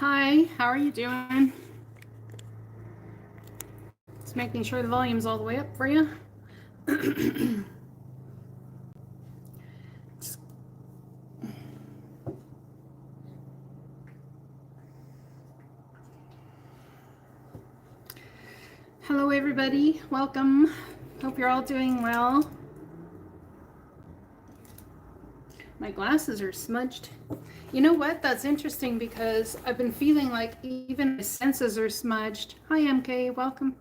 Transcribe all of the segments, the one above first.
Hi, how are you doing? Just making sure the volume's all the way up for you. Hello, everybody. Welcome. Hope you're all doing well. My glasses are smudged. You know what? That's interesting because I've been feeling like even my senses are smudged. Hi, MK. Welcome.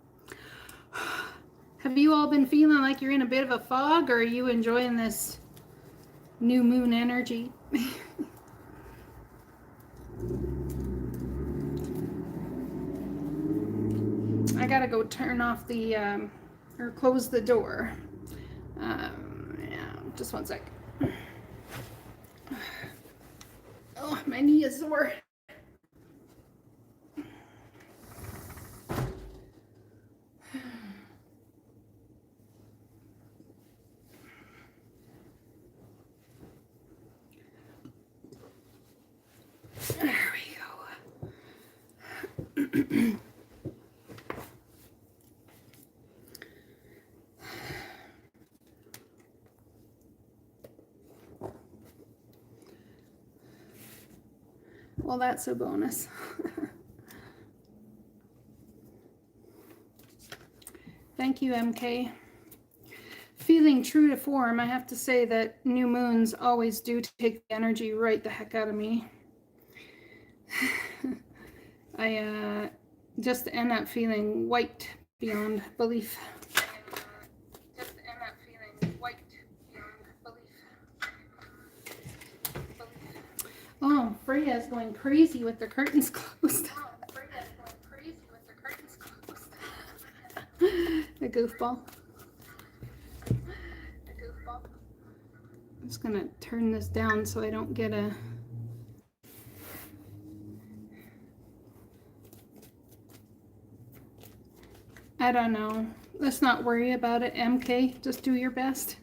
Have you all been feeling like you're in a bit of a fog, or are you enjoying this new moon energy? I gotta go turn off the, or close the door. Yeah, just one sec. Oh, my knee is sore. There we go. Well, that's a bonus. Thank you, MK. Feeling true to form, I have to say that new moons always do take the energy right the heck out of me. I just end up feeling white beyond belief. Oh, Freya's going crazy with the curtains closed. A goofball. I'm just gonna turn this down so I don't get a... I don't know. Let's not worry about it, MK. Just do your best.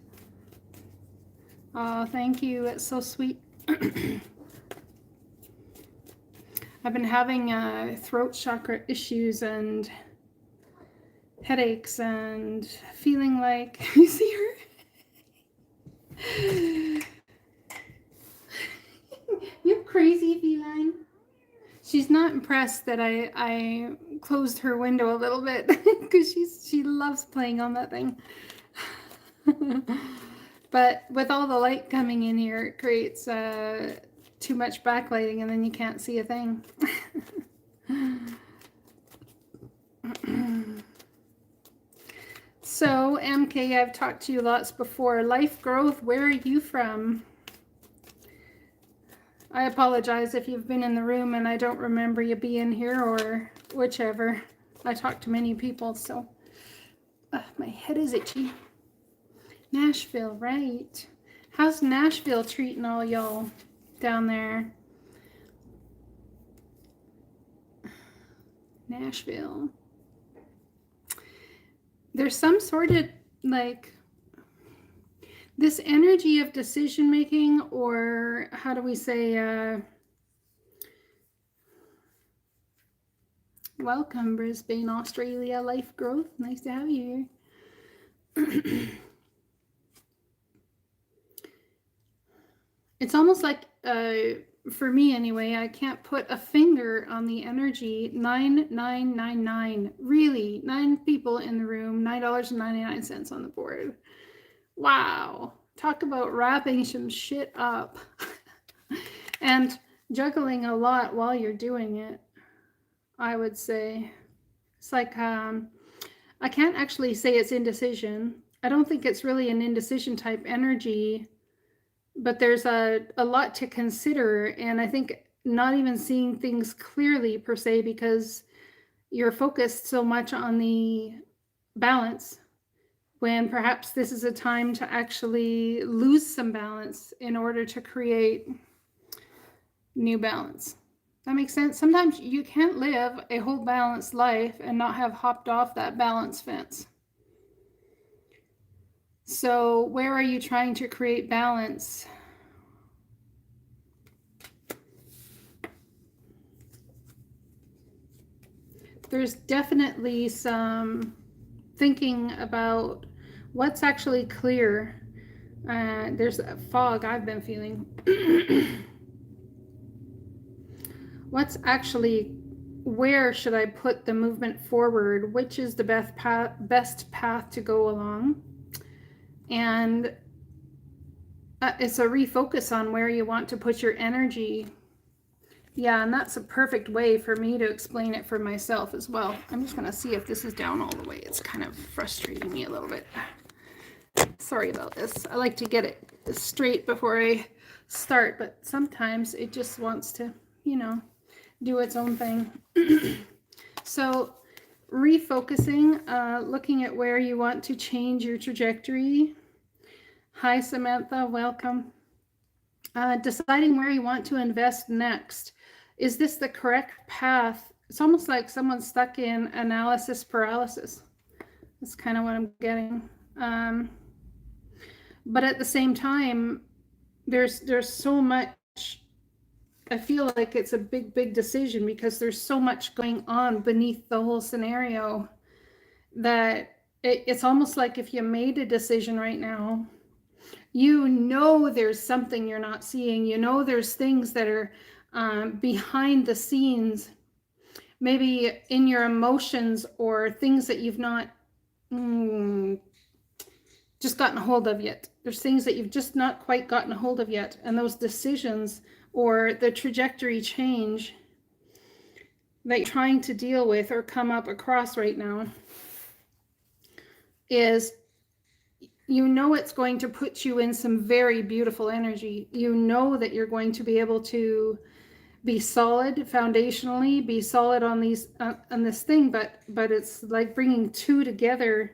Oh, thank you. It's so sweet. I've been having throat chakra issues and headaches and feeling like... You see her? You crazy feline. She's not impressed that I closed her window a little bit because she loves playing on that thing. But with all the light coming in here, it creates too much backlighting and then you can't see a thing. So, MK, I've talked to you lots before. Life growth, where are you from? I apologize if you've been in the room and I don't remember you being here or whichever. I talk to many people, so my head is itchy. Nashville, right. How's Nashville treating all y'all down there? Nashville. There's some sort of like this energy of decision making, or how do we say, welcome Brisbane, Australia, life growth. Nice to have you here. It's almost like, for me anyway, I can't put a finger on the energy. 9999. Really, 9 people in the room, $9.99 on the board. Wow. Talk about wrapping some shit up. And juggling a lot while you're doing it, I would say. It's like, I can't actually say it's indecision. I don't think it's really an indecision type energy, but there's a lot to consider, and I think not even seeing things clearly per se, because you're focused so much on the balance, when perhaps this is a time to actually lose some balance in order to create new balance. That makes sense? Sometimes you can't live a whole balanced life and not have hopped off that balance fence. So where are you trying to create balance? there's definitely some thinking about what's actually clear. There's a fog I've been feeling. What's actually, where should I put the movement forward? Which is the best path to go along? And it's a refocus on where you want to put your energy. Yeah, and that's a perfect way for me to explain it for myself as well. I'm just going to see if this is down all the way. It's kind of frustrating me a little bit. Sorry about this. I like to get it straight before I start, but sometimes it just wants to, you know, do its own thing. So refocusing, looking at where you want to change your trajectory. Hi, Samantha, welcome. Deciding where you want to invest next. Is this the correct path? It's almost like someone's stuck in analysis paralysis. That's kind of what I'm getting. But at the same time, there's so much. I feel like it's a big decision because there's so much going on beneath the whole scenario that it's almost like if you made a decision right now, you know there's something you're not seeing. You know there's things that are behind the scenes, maybe in your emotions or things that you've not just gotten a hold of yet. There's things that you've just not quite gotten a hold of yet. And those decisions or the trajectory change that you're trying to deal with or come up across right now is, you know, it's going to put you in some very beautiful energy. You know that you're going to be able to be solid foundationally, be solid on these on this thing, but it's like bringing two together.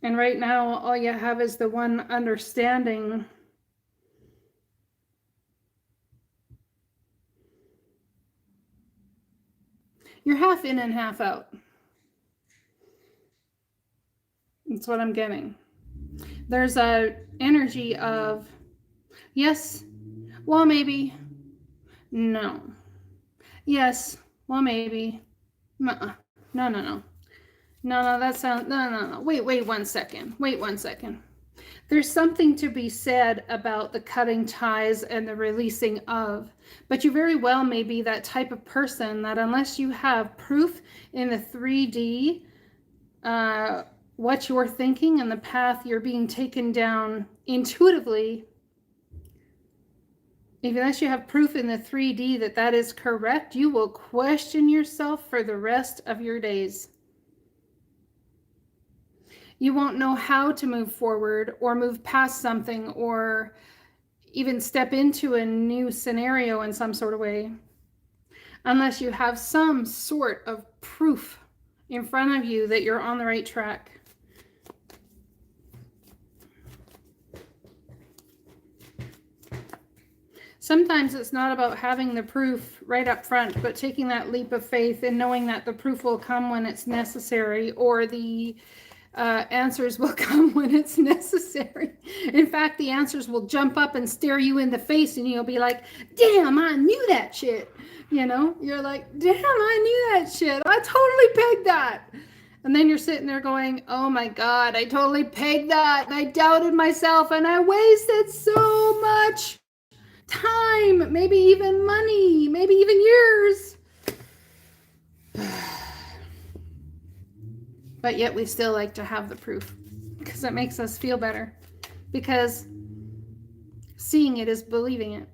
And right now, all you have is the one understanding. You're half in and half out. That's what I'm getting. There's a energy of, yes, well, maybe, no. Yes, well, maybe. No, no, no. No, that sounds, no. Wait 1 second. Wait 1 second. There's something to be said about the cutting ties and the releasing of, but you very well may be that type of person that unless you have proof in the 3D, what you're thinking and the path you're being taken down intuitively, unless you have proof in the 3D that that is correct, you will question yourself for the rest of your days. You won't know how to move forward or move past something or even step into a new scenario in some sort of way unless you have some sort of proof in front of you that you're on the right track. Sometimes it's not about having the proof right up front, but taking that leap of faith and knowing that the proof will come when it's necessary, or the answers will come when it's necessary. In fact, the answers will jump up and stare you in the face and you'll be like, damn, I knew that shit. You know, you're like, damn, I knew that shit. I totally pegged that. And then you're sitting there going, oh my God, I totally pegged that. And I doubted myself and I wasted so much time, maybe even money, maybe even years. But yet we still like to have the proof because it makes us feel better, because seeing it is believing it.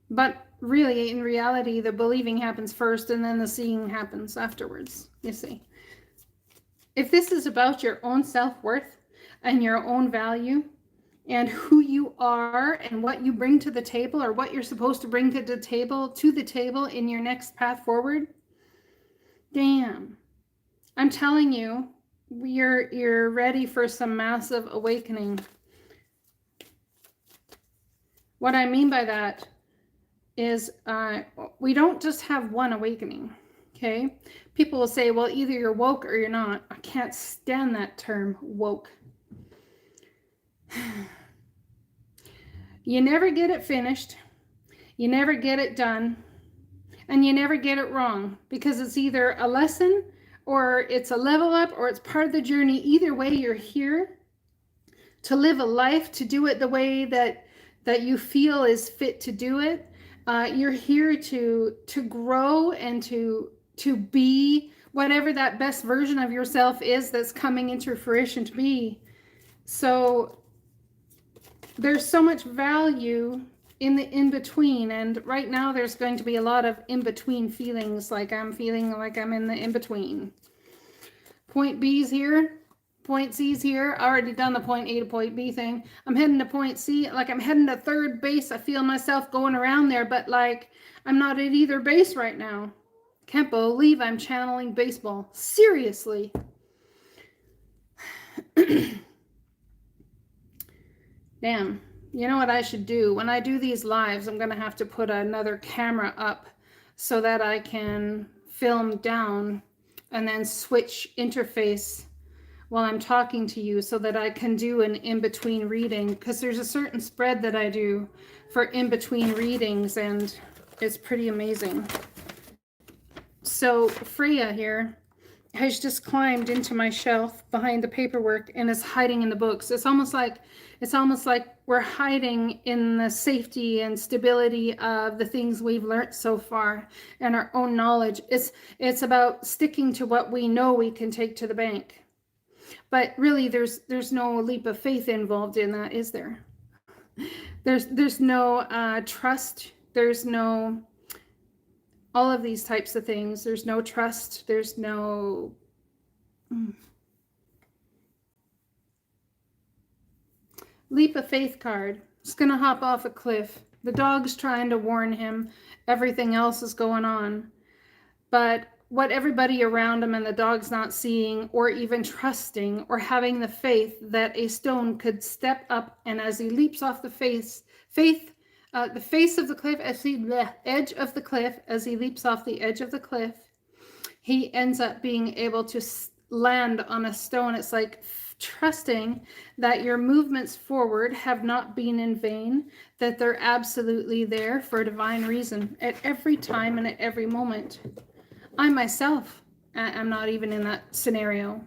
But really, in reality, the believing happens first and then the seeing happens afterwards, you see. If this is about your own self-worth and your own value and who you are and what you bring to the table, or what you're supposed to bring to the table in your next path forward, damn, I'm telling you, you're ready for some massive awakening. What I mean by that is we don't just have one awakening, okay? People will say, well, either you're woke or you're not. I can't stand that term, woke. You never get it finished. You never get it done. and you never get it wrong, because it's either a lesson or it's a level up or it's part of the journey. Either way, you're here to live a life, to do it the way that you feel is fit to do it. You're here to grow and to be whatever that best version of yourself is that's coming into fruition to be. So there's so much value in the in-between, and right now there's going to be a lot of in-between feelings, like I'm feeling like I'm in the in-between. Point B's here, point C's here. I already done the point A to point B thing. I'm heading to point C, like I'm heading to third base. I feel myself going around there, but like I'm not at either base right now. Can't believe I'm channeling baseball. Seriously. Damn. You know what I should do? When I do these lives, I'm going to have to put another camera up so that I can film down and then switch interface while I'm talking to you so that I can do an in-between reading, because there's a certain spread that I do for in-between readings, and it's pretty amazing. So Freya here has just climbed into my shelf behind the paperwork and is hiding in the books. It's almost like we're hiding in the safety and stability of the things we've learned so far and our own knowledge. It's about sticking to what we know we can take to the bank. But really, there's no leap of faith involved in that, is there? There's no trust. There's no all of these types of things. There's no trust. There's no leap of faith card. He's gonna hop off a cliff. The dog's trying to warn him. Everything else is going on. But what everybody around him and the dog's not seeing or even trusting or having the faith that a stone could step up, and as he leaps off the face of the cliff, the edge of the cliff, as he leaps off the edge of the cliff, he ends up being able to land on a stone. It's like trusting that your movements forward have not been in vain, that they're absolutely there for a divine reason at every time and at every moment. I myself am not even in that scenario.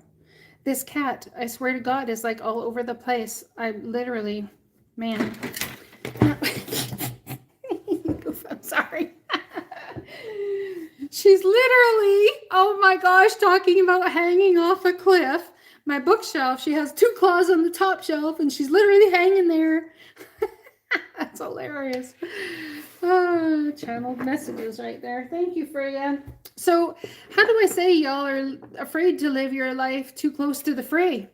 This cat, I swear to God, is like all over the place. I literally, man. I'm sorry. She's literally, oh my gosh, talking about hanging off a cliff. My bookshelf, she has 2 claws on the top shelf and she's literally hanging there. That's hilarious. Channeled messages right there. Thank you, Freya. So how do I say y'all are afraid to live your life too close to the fray?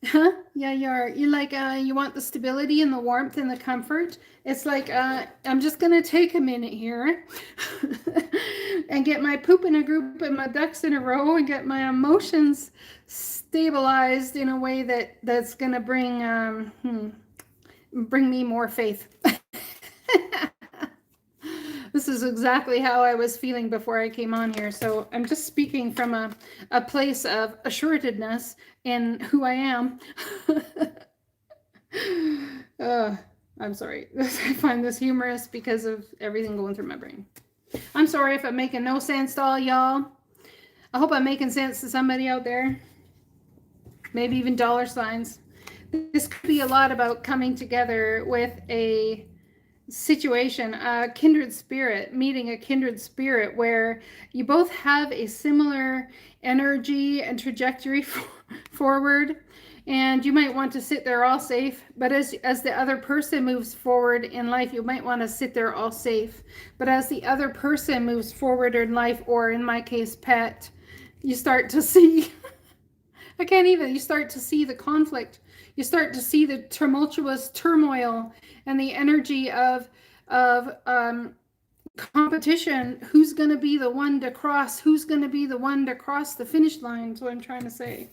Huh? Yeah, you are. You like, you want the stability and the warmth and the comfort. It's like, I'm just going to take a minute here and get my poop in a group and my ducks in a row and get my emotions stabilized in a way that's going to bring me more faith. This is exactly how I was feeling before I came on here. So I'm just speaking from a place of assuredness in who I am. I'm sorry. I find this humorous because of everything going through my brain. I'm sorry if I'm making no sense to all y'all. I hope I'm making sense to somebody out there. Maybe even dollar signs. This could be a lot about coming together with a situation, a kindred spirit, meeting a kindred spirit where you both have a similar energy and trajectory forward, and you might want to sit there all safe, but as the other person moves forward in life, you might want to sit there all safe, but as the other person moves forward in life, or in my case pet, you start to see you start to see the conflict. You start to see the tumultuous turmoil and the energy of competition. Who's going to be the one to cross? Who's going to be the one to cross the finish line? Is what I'm trying to say.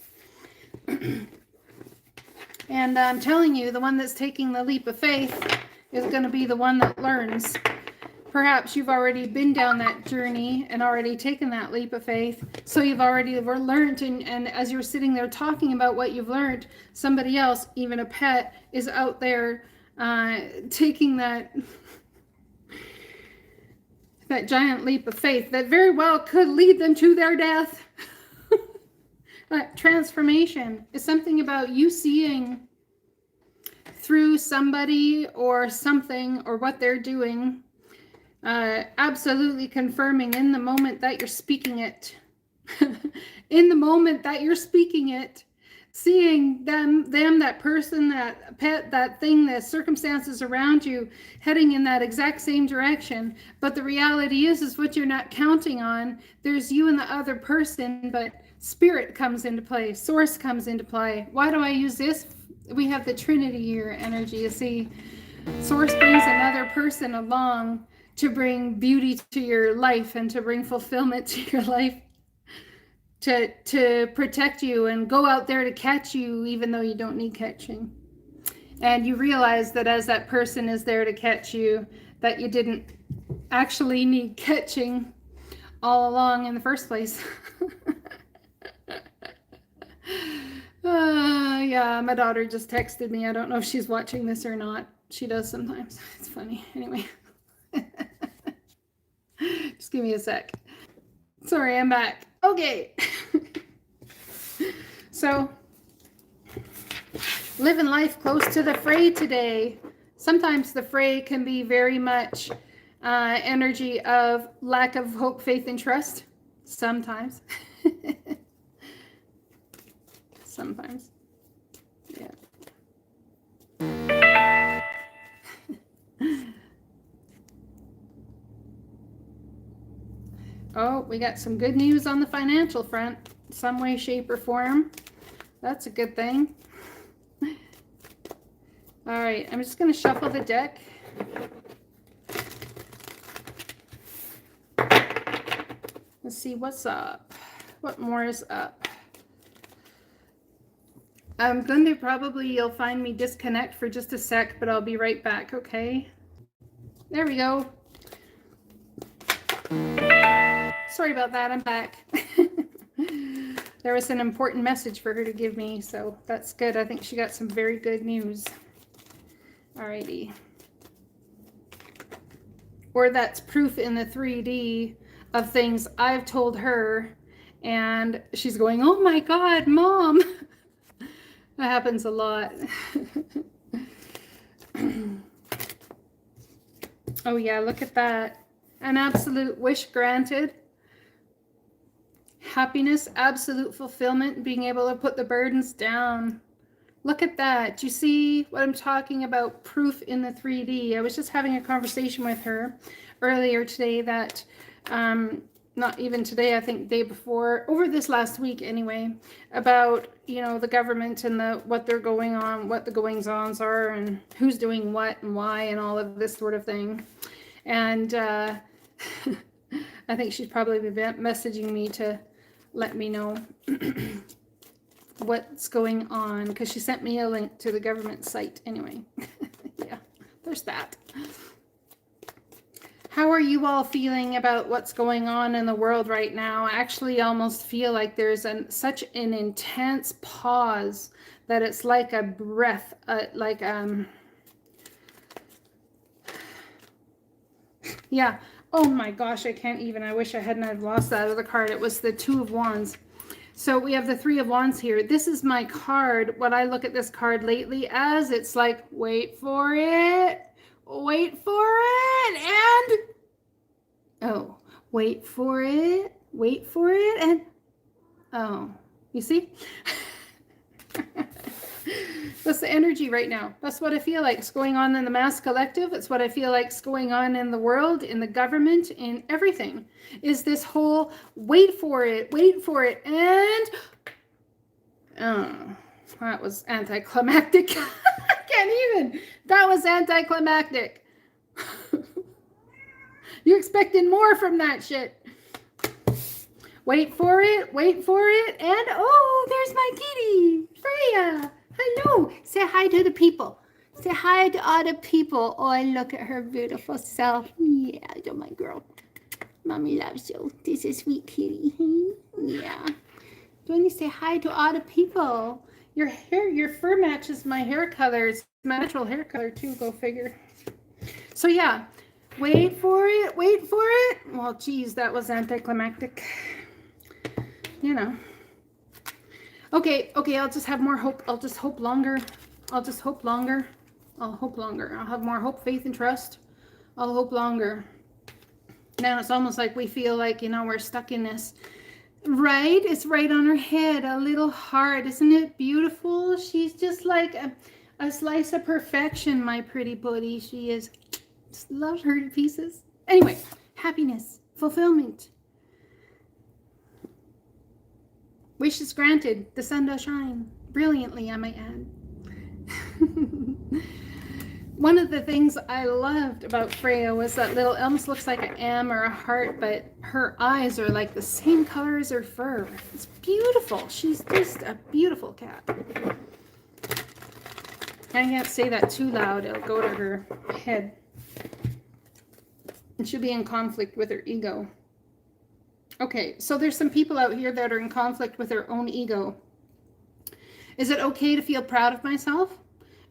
And I'm telling you, the one that's taking the leap of faith is going to be the one that learns. Perhaps you've already been down that journey and already taken that leap of faith. So you've already learned, and as you're sitting there talking about what you've learned, somebody else, even a pet, is out there taking that that giant leap of faith that very well could lead them to their death. Transformation is something about you seeing through somebody or something or what they're doing, absolutely confirming in the moment that you're speaking it, in the moment that you're speaking it, seeing them, that person, that pet, that thing, the circumstances around you heading in that exact same direction. But the reality is what you're not counting on. There's you and the other person, but spirit comes into play, source comes into play. Why do I use this? We have the Trinity here energy. You see, source brings another person along to bring beauty to your life and to bring fulfillment to your life, to protect you and go out there to catch you even though you don't need catching. And you realize that as that person is there to catch you, that you didn't actually need catching all along in the first place. Yeah, my daughter just texted me. I don't know if she's watching this or not. She does sometimes. It's funny. Anyway. Just give me a sec. Sorry, I'm back. Okay. So, living life close to the fray today. Sometimes the fray can be very much energy of lack of hope, faith, and trust. Sometimes. Sometimes. Yeah. Oh, we got some good news on the financial front, some way, shape, or form. That's a good thing. All right, I'm just going to shuffle the deck. Let's see what's up. What more is up? I'm going to you'll find me disconnect for just a sec, but I'll be right back, okay? There we go. Sorry about that, I'm back. There was an important message for her to give me, so that's good. I think she got some very good news. Alrighty. Or that's proof in the 3D of things I've told her, and she's going, oh my God, Mom. That happens a lot. Oh yeah, look at that. An absolute wish granted. Happiness, absolute fulfillment, being able to put the burdens down. Look at that. Do you see what I'm talking about? Proof in the 3D. I was just having a conversation with her earlier today that, not even today, I think day before, over this last week anyway, about, you know, the government and what they're going on, what the goings-ons are, and who's doing what and why and all of this sort of thing. And I think she's probably messaging me to let me know what's going on, because she sent me a link to the government site anyway. Yeah, there's that. How are you all feeling about what's going on in the world right now? I actually almost feel like there's such an intense pause that it's like a breath, yeah. Oh my gosh, I can't even. I wish I hadn't have lost that other card. It was the Two of Wands. So we have the Three of Wands here. This is my card. What I look at this card lately as, it's like, wait for it. Wait for it. And, oh, wait for it. Wait for it. And, oh, you see? That's the energy right now. That's what I feel like is going on in the mass collective. It's what I feel like is going on in the world, in the government, in everything. Is this whole wait for it, and oh, that was anticlimactic. I can't even. That was anticlimactic. You expecting more from that shit. Wait for it, and oh, there's my kitty, Freya. Hello. Say hi to the people. Say hi to all the people. Oh, look at her beautiful self. Yeah, you're my girl. Mommy loves you. This is sweet kitty. Yeah. Don't you say hi to all the people? Your hair, your fur matches my hair color. It's my natural hair color too. Go figure. So yeah, Wait for it. Wait for it. Well, geez, that was anticlimactic. You know. Okay, I'll just have more hope. I'll just hope longer. I'll just hope longer. I'll hope longer. I'll have more hope, faith, and trust. I'll hope longer. Now it's almost like we feel like, we're stuck in this. Right? It's right on her head. A little heart. Isn't it beautiful? She's just like a slice of perfection, my pretty buddy. She is. Just love her to pieces. Anyway, happiness, fulfillment. Wishes granted. The sun does shine. Brilliantly, I might add. One of the things I loved about Freya was that little, almost looks like an M or a heart, but her eyes are like the same color as her fur. It's beautiful. She's just a beautiful cat. I can't say that too loud. It'll go to her head. And she'll be in conflict with her ego. Okay, so there's some people out here that are in conflict with their own ego. Is it okay to feel proud of myself?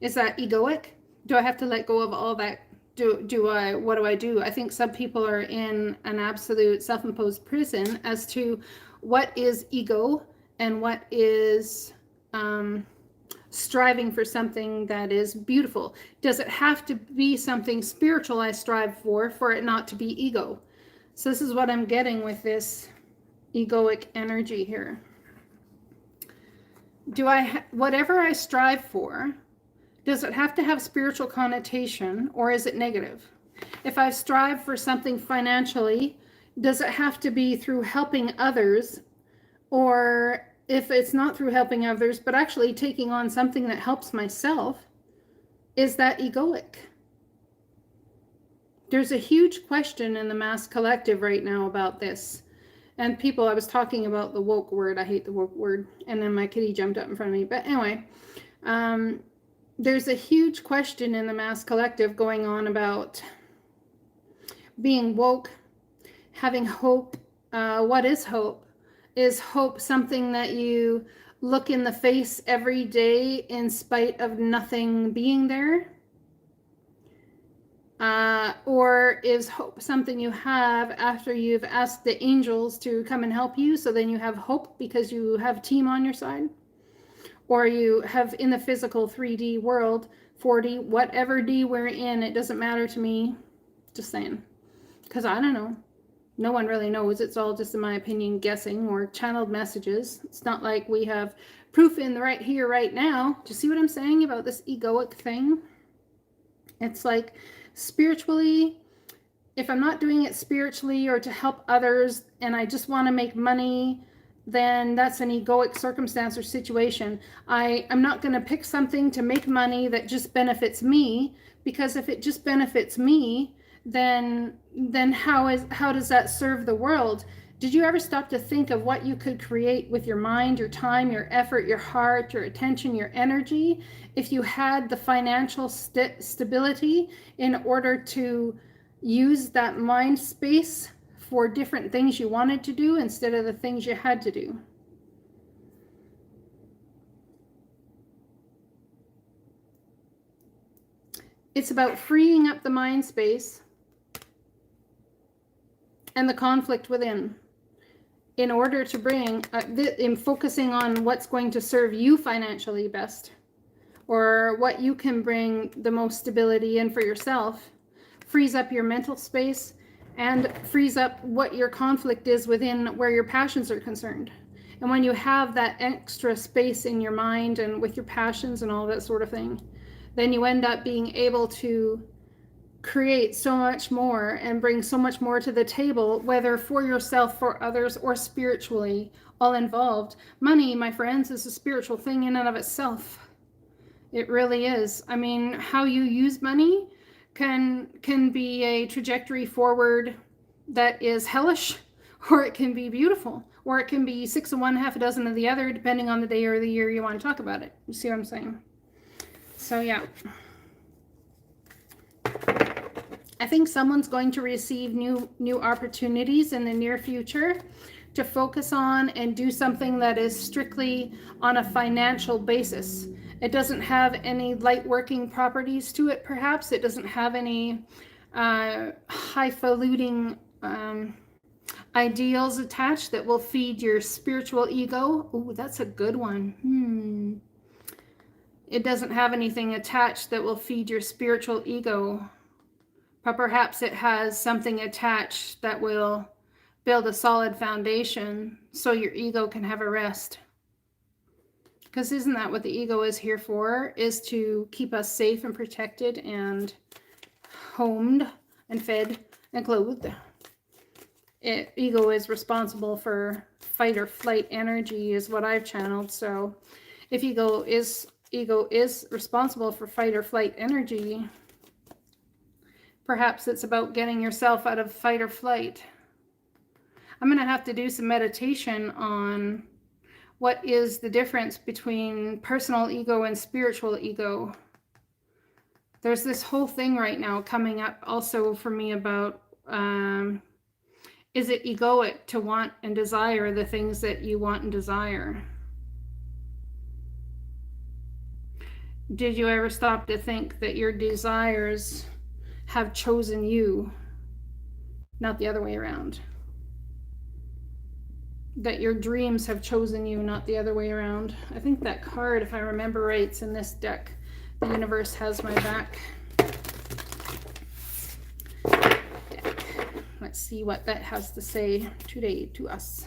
Is that egoic? Do I have to let go of all that? What do I do? I think some people are in an absolute self-imposed prison as to what is ego and what is striving for something that is beautiful. Does it have to be something spiritual I strive for it not to be ego? So this is what I'm getting with this egoic energy here. Whatever I strive for, does it have to have spiritual connotation, or is it negative? If I strive for something financially, does it have to be through helping others? Or if it's not through helping others, but actually taking on something that helps myself, is that egoic? There's a huge question in the mass collective right now about this. And people, I was talking about the woke word. I hate the woke word. And then my kitty jumped up in front of me. But anyway, there's a huge question in the mass collective going on about being woke, having hope. What is hope? Is hope something that you look in the face every day in spite of nothing being there? Or is hope something you have after you've asked the angels to come and help you, so then you have hope because you have a team on your side? Or you have in the physical 3D world, 4D, whatever D we're in, it doesn't matter to me. Just saying. Because I don't know. No one really knows. It's all just, in my opinion, guessing or channeled messages. It's not like we have proof in the right here, right now. Do you see what I'm saying about this egoic thing? It's like spiritually, if I'm not doing it spiritually or to help others and I just want to make money, then that's an egoic circumstance or situation. I'm not going to pick something to make money that just benefits me, because if it just benefits me, then how does that serve the world? Did you ever stop to think of what you could create with your mind, your time, your effort, your heart, your attention, your energy, if you had the financial stability in order to use that mind space for different things you wanted to do instead of the things you had to do? It's about freeing up the mind space and the conflict within in order to bring, in focusing on what's going to serve you financially best, or what you can bring the most stability in for yourself, frees up your mental space and frees up what your conflict is within where your passions are concerned. And when you have that extra space in your mind and with your passions and all that sort of thing, then you end up being able to create so much more and bring so much more to the table, whether for yourself, for others, or spiritually, all involved. Money, my friends, is a spiritual thing in and of itself. It really is. I mean, how you use money can be a trajectory forward that is hellish, or it can be beautiful, or it can be 6 of one, half a dozen of the other, depending on the day or the year you want to talk about it. You see what I'm saying? So yeah. I think someone's going to receive new opportunities in the near future to focus on and do something that is strictly on a financial basis. It doesn't have any light working properties to it, perhaps. It doesn't have any highfalutin ideals attached that will feed your spiritual ego. Oh, that's a good one. It doesn't have anything attached that will feed your spiritual ego, but perhaps it has something attached that will build a solid foundation so your ego can have a rest. Because isn't that what the ego is here for? Is to keep us safe and protected and homed and fed and clothed. Ego is responsible for fight or flight energy is what I've channeled. So if ego is responsible for fight or flight energy, perhaps it's about getting yourself out of fight or flight. I'm going to have to do some meditation on what is the difference between personal ego and spiritual ego. There's this whole thing right now coming up also for me about is it egoic to want and desire the things that you want and desire? Did you ever stop to think that your desires have chosen you, not the other way around? That your dreams have chosen you, not the other way around. I think that card, if I remember right, is in this deck. The universe has my back. Let's see what that has to say today to us.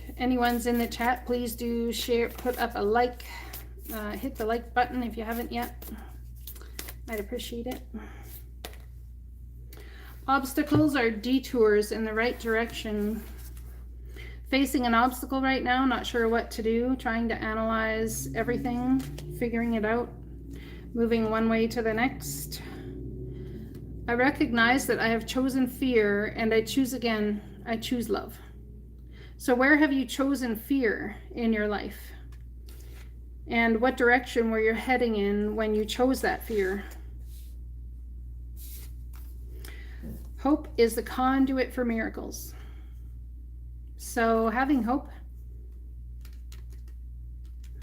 If anyone's in the chat, please do share, put up a like, hit the like button if you haven't yet. I'd appreciate it. Obstacles are detours in the right direction. Facing an obstacle right now, not sure what to do, trying to analyze everything, figuring it out, moving one way to the next. I recognize that I have chosen fear and I choose again. I choose love. So where have you chosen fear in your life? And what direction were you heading in when you chose that fear? Hope is the conduit for miracles. So having hope,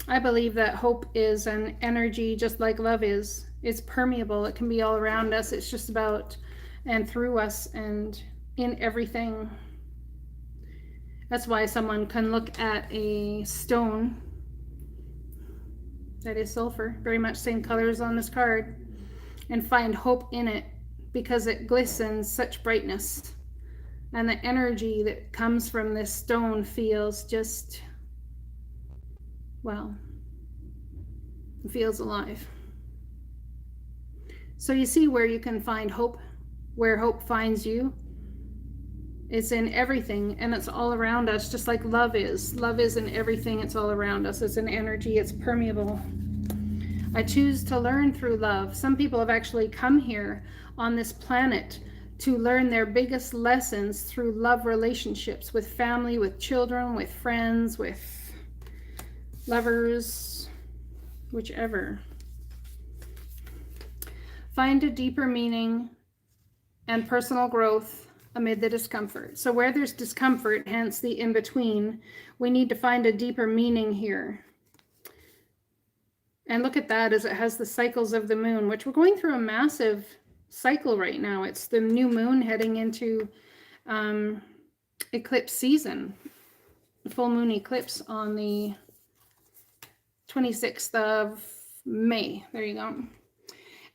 I believe that hope is an energy just like love is. It's permeable. It can be all around us. It's just about and through us and in everything. That's why someone can look at a stone that is sulfur, very much same colors on this card, and find hope in it because it glistens such brightness. And the energy that comes from this stone feels just, well, it feels alive. So you see where you can find hope, where hope finds you. It's in everything and it's all around us, just like love is. Love is in everything, it's all around us. It's an energy, it's permeable. I choose to learn through love. Some people have actually come here on this planet to learn their biggest lessons through love relationships with family, with children, with friends, with lovers, whichever. Find a deeper meaning and personal growth amid the discomfort. So where there's discomfort, hence the in-between, we need to find a deeper meaning here. And look at that as it has the cycles of the moon, which we're going through a massive cycle right now. It's the new moon heading into eclipse season, full moon eclipse on the 26th of May. There you go.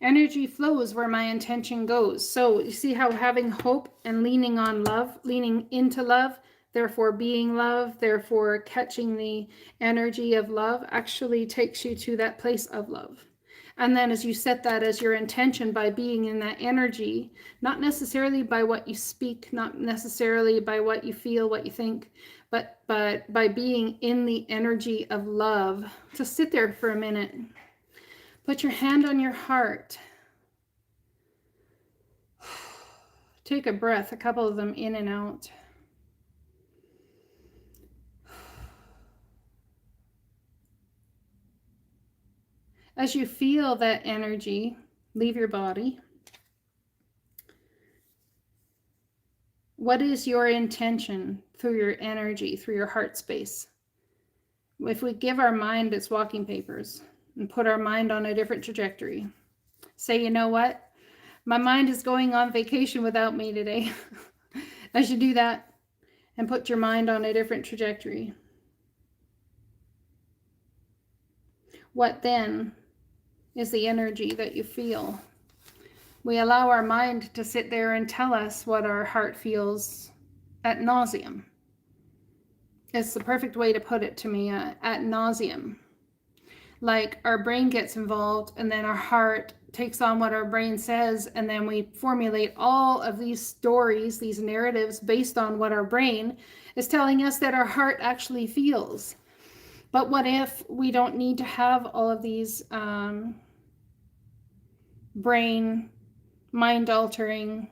Energy flows where my intention goes. So you see how having hope and leaning on love, leaning into love, therefore being love, therefore catching the energy of love actually takes you to that place of love. And then as you set that as your intention by being in that energy, not necessarily by what you speak, not necessarily by what you feel, what you think, but by being in the energy of love. Just sit there for a minute. Put your hand on your heart. Take a breath, a couple of them in and out. As you feel that energy leave your body, what is your intention through your energy, through your heart space? If we give our mind its walking papers and put our mind on a different trajectory, say, you know what? My mind is going on vacation without me today. I should do that and put your mind on a different trajectory. What then is the energy that you feel? We allow our mind to sit there and tell us what our heart feels ad nauseum. It's the perfect way to put it to me, ad nauseum. Like our brain gets involved and then our heart takes on what our brain says, and then we formulate all of these stories, these narratives based on what our brain is telling us that our heart actually feels. But what if we don't need to have all of these brain, mind-altering,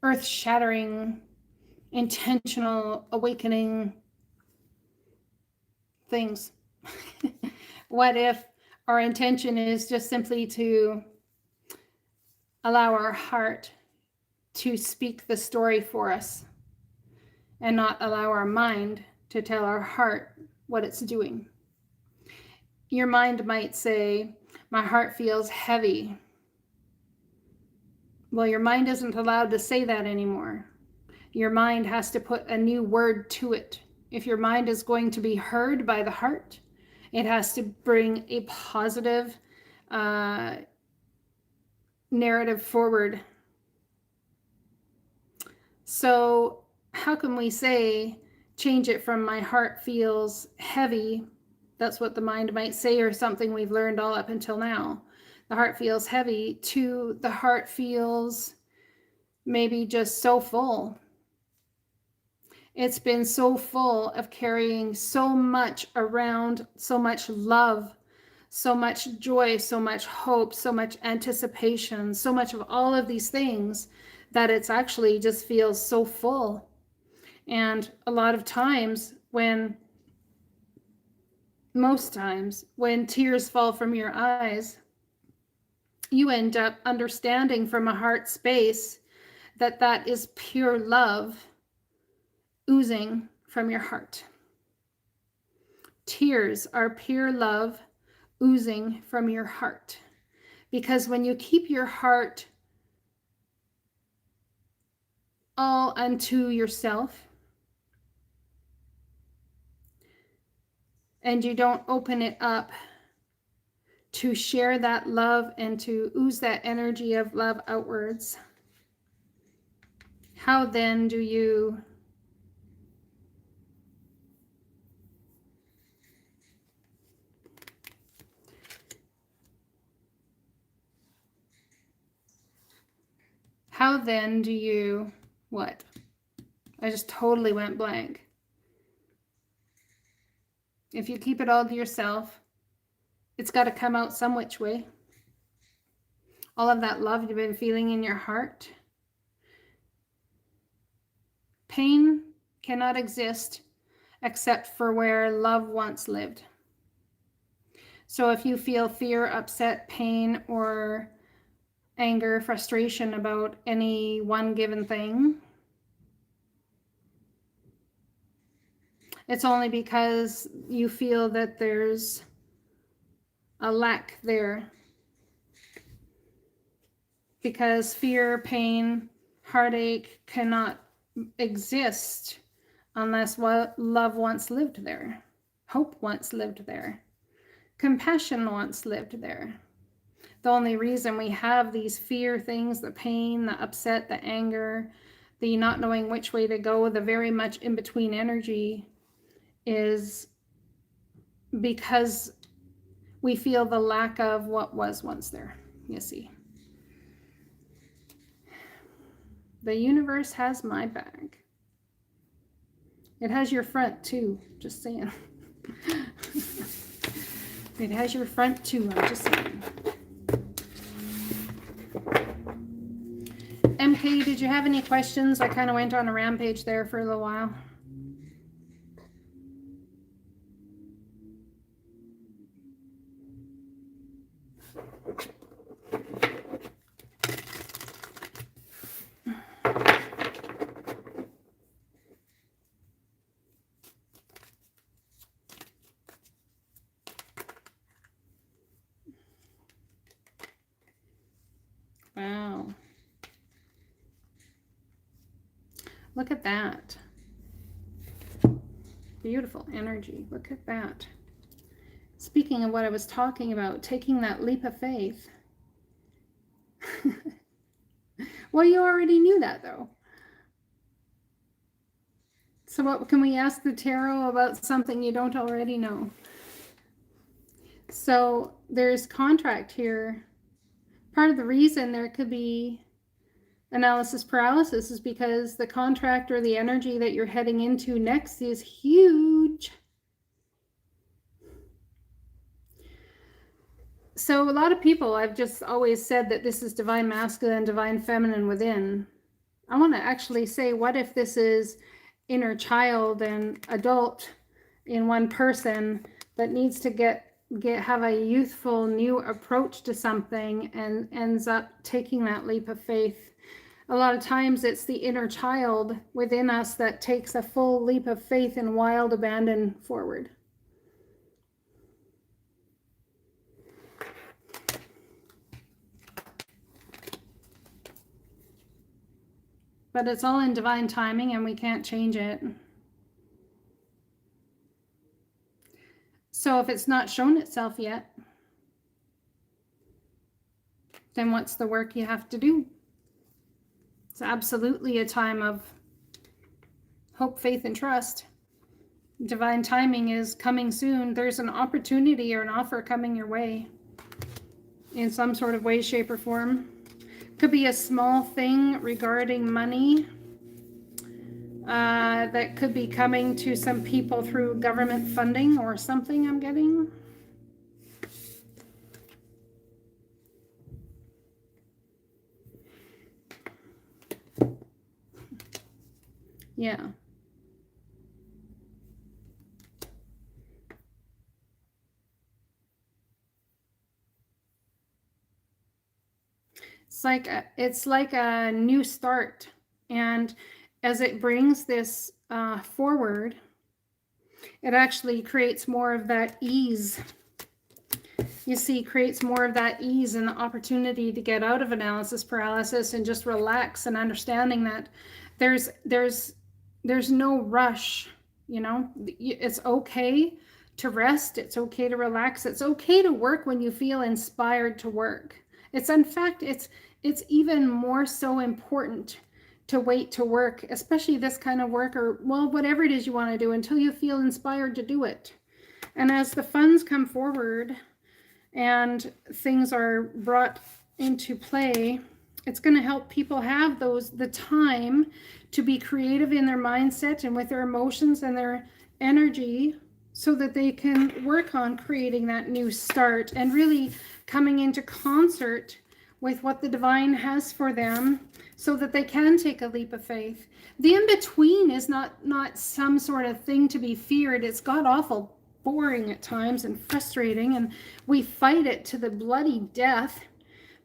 earth-shattering, intentional awakening things? What if our intention is just simply to allow our heart to speak the story for us and not allow our mind to tell our heart what it's doing? Your mind might say, my heart feels heavy. Well, your mind isn't allowed to say that anymore. Your mind has to put a new word to it. If your mind is going to be heard by the heart, it has to bring a positive narrative forward. So how can we say, change it from my heart feels heavy? That's what the mind might say, or something we've learned all up until now. The heart feels heavy, to the heart feels maybe just so full. It's been so full of carrying so much around, so much love, so much joy, so much hope, so much anticipation, so much of all of these things, that it's actually just feels so full. And a lot of times most times when tears fall from your eyes, you end up understanding from a heart space that that is pure love oozing from your heart. Tears are pure love oozing from your heart. Because when you keep your heart all unto yourself, and you don't open it up to share that love and to ooze that energy of love outwards, how then do you what? I just totally went blank. If you keep it all to yourself, it's got to come out some which way. All of that love you've been feeling in your heart. Pain cannot exist except for where love once lived. So if you feel fear, upset, pain, or anger, frustration about any one given thing, it's only because you feel that there's a lack there. Because fear, pain, heartache cannot exist unless love once lived there, hope once lived there, compassion once lived there. The only reason we have these fear things, the pain, the upset, the anger, the not knowing which way to go, the very much in between energy, is because we feel the lack of what was once there, you see. The universe has my back. It has your front too, just saying. It has your front too, I'm just saying. MK, did you have any questions? I kind of went on a rampage there for a little while. Look at that. Beautiful energy. Look at that. Speaking of what I was talking about, taking that leap of faith. Well, you already knew that, though. So what can we ask the tarot about something you don't already know? So there's contract here. Part of the reason there could be analysis paralysis is because the contract or the energy that you're heading into next is huge. So a lot of people, I've just always said that this is divine masculine, divine feminine within. I want to actually say, what if this is inner child and adult in one person that needs to have a youthful new approach to something and ends up taking that leap of faith? A lot of times it's the inner child within us that takes a full leap of faith and wild abandon forward. But it's all in divine timing and we can't change it. So if it's not shown itself yet, then what's the work you have to do? It's absolutely a time of hope, faith, and trust. Divine timing is coming soon. There's an opportunity or an offer coming your way in some sort of way, shape, or form. Could be a small thing regarding money that could be coming to some people through government funding or something I'm getting. Yeah. It's like a new start, and as it brings this forward, it actually creates more of that ease. You see, creates more of that ease and the opportunity to get out of analysis paralysis and just relax, and understanding that there's no rush. You know, it's okay to rest. It's okay to relax. It's okay to work when you feel inspired to work. It's, in fact, it's even more so important to wait to work, especially this kind of work, or, well, whatever it is you want to do, until you feel inspired to do it. And as the funds come forward and things are brought into play, it's going to help people have the time to be creative in their mindset and with their emotions and their energy, so that they can work on creating that new start and really coming into concert with what the divine has for them, so that they can take a leap of faith. The in-between is not some sort of thing to be feared. It's god awful boring at times and frustrating, and we fight it to the bloody death,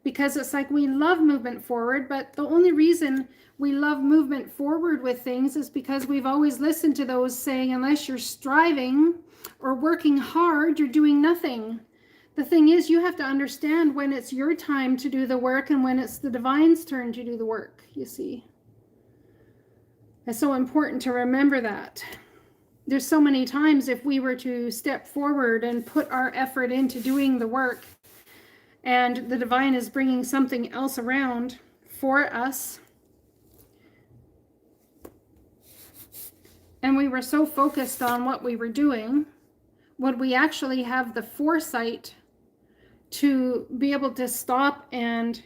because it's like we love movement forward, but the only reason we love movement forward with things is because we've always listened to those saying, unless you're striving or working hard, you're doing nothing. The thing is, you have to understand when it's your time to do the work and when it's the divine's turn to do the work, you see. It's so important to remember that. There's so many times, if we were to step forward and put our effort into doing the work, and the divine is bringing something else around for us, and we were so focused on what we were doing, would we actually have the foresight to be able to stop and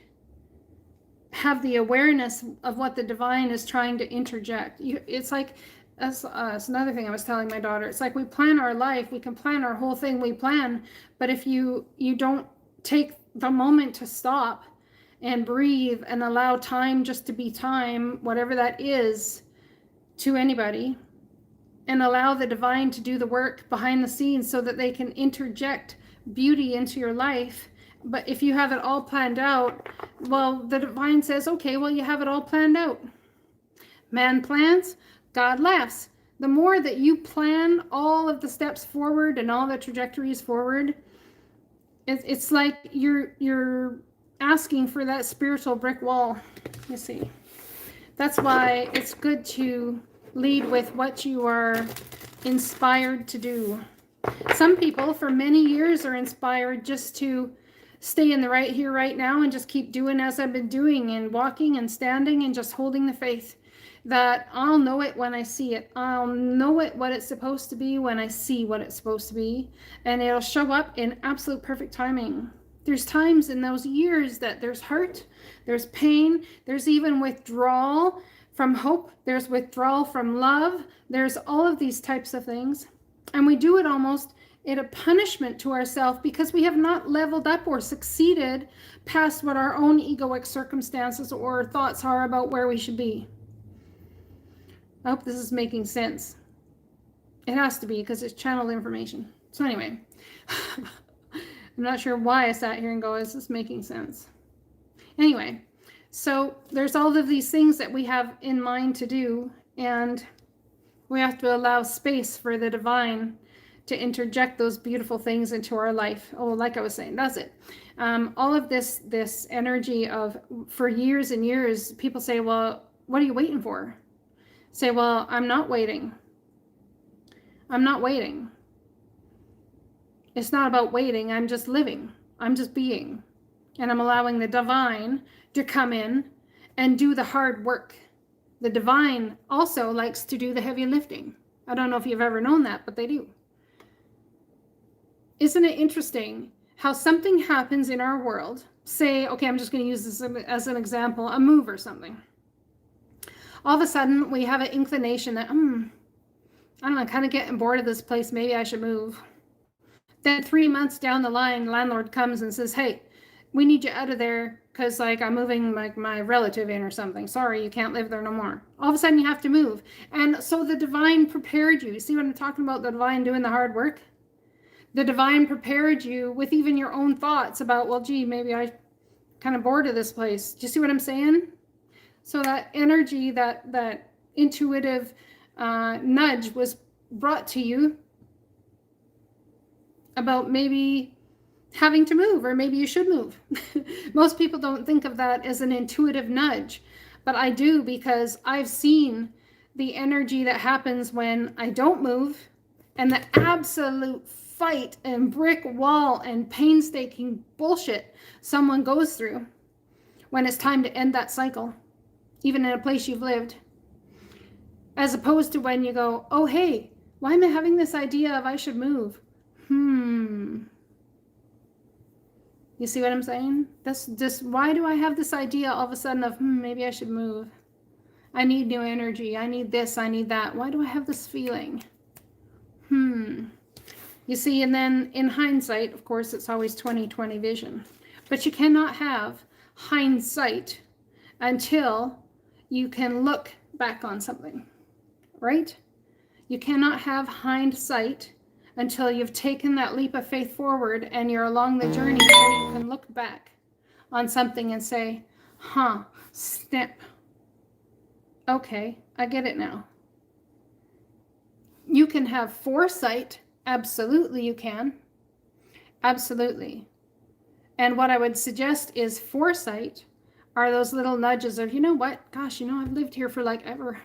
have the awareness of what the divine is trying to interject? It's like, that's another thing I was telling my daughter. It's like, we plan our life, we can plan our whole thing, we plan, but if you don't take the moment to stop and breathe and allow time just to be time, whatever that is to anybody, and allow the divine to do the work behind the scenes so that they can interject beauty into your life. But if you have it all planned out, well, the divine says, okay, well, you have it all planned out. Man plans, God laughs. The more that you plan all of the steps forward and all the trajectories forward, it's like you're asking for that spiritual brick wall, you see. That's why it's good to lead with what you are inspired to do. Some people for many years are inspired just to stay in the right here, right now, and just keep doing as I've been doing, and walking and standing and just holding the faith that I'll know it when I see it. I'll know it what it's supposed to be when I see what it's supposed to be, and it'll show up in absolute perfect timing. There's times in those years that there's hurt, there's pain, there's even withdrawal from hope, there's withdrawal from love, there's all of these types of things. And we do it almost in a punishment to ourselves because we have not leveled up or succeeded past what our own egoic circumstances or thoughts are about where we should be. I hope this is making sense. It has to be because it's channeled information. So anyway, I'm not sure why I sat here and go, is this making sense? Anyway, so there's all of these things that we have in mind to do, and we have to allow space for the divine to interject those beautiful things into our life. Oh, like I was saying, that's it. All of this energy of, for years and years, people say, well, what are you waiting for? Say, well, I'm not waiting. I'm not waiting. It's not about waiting. I'm just living. I'm just being. And I'm allowing the divine to come in and do the hard work. The divine also likes to do the heavy lifting. I don't know if you've ever known that, but they do. Isn't it interesting how something happens in our world? Say, okay, I'm just going to use this as an example, a move or something. All of a sudden, we have an inclination that, I don't know, I'm kind of getting bored of this place. Maybe I should move. Then 3 months down the line, landlord comes and says, hey, we need you out of there because like I'm moving like my relative in or something. Sorry, you can't live there no more. All of a sudden you have to move. And so the divine prepared you. See what I'm talking about? The divine doing the hard work? The divine prepared you with even your own thoughts about, well, gee, maybe I kind of bored of this place. Do you see what I'm saying? So that energy, that intuitive nudge was brought to you about maybe having to move, or maybe you should move. Most people don't think of that as an intuitive nudge, but I do, because I've seen the energy that happens when I don't move, and the absolute fight and brick wall and painstaking bullshit someone goes through when it's time to end that cycle, even in a place you've lived. As opposed to when you go, oh, hey, why am I having this idea of I should move? You see what I'm saying? Why do I have this idea all of a sudden of, maybe I should move? I need new energy. I need this. I need that. Why do I have this feeling? You see, and then in hindsight, of course, it's always 20/20 vision. But you cannot have hindsight until you can look back on something, right? You cannot have hindsight until you've taken that leap of faith forward and you're along the journey, so you can look back on something and say, snap. Okay, I get it now. You can have foresight. Absolutely, you can. Absolutely. And what I would suggest is foresight are those little nudges of, you know what? Gosh, I've lived here for like ever.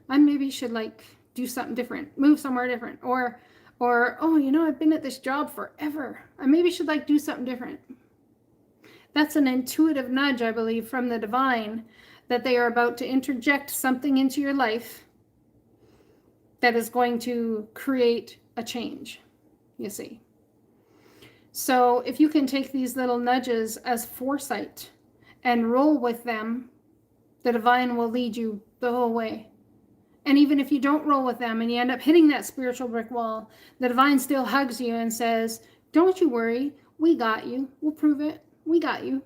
I maybe should like do something different, move somewhere different, or I've been at this job forever. I maybe should like do something different. That's an intuitive nudge, I believe, from the divine, that they are about to interject something into your life that is going to create a change, you see. So if you can take these little nudges as foresight and roll with them, the divine will lead you the whole way. And even if you don't roll with them and you end up hitting that spiritual brick wall, the divine still hugs you and says, don't you worry, we got you. We'll prove it. We got you.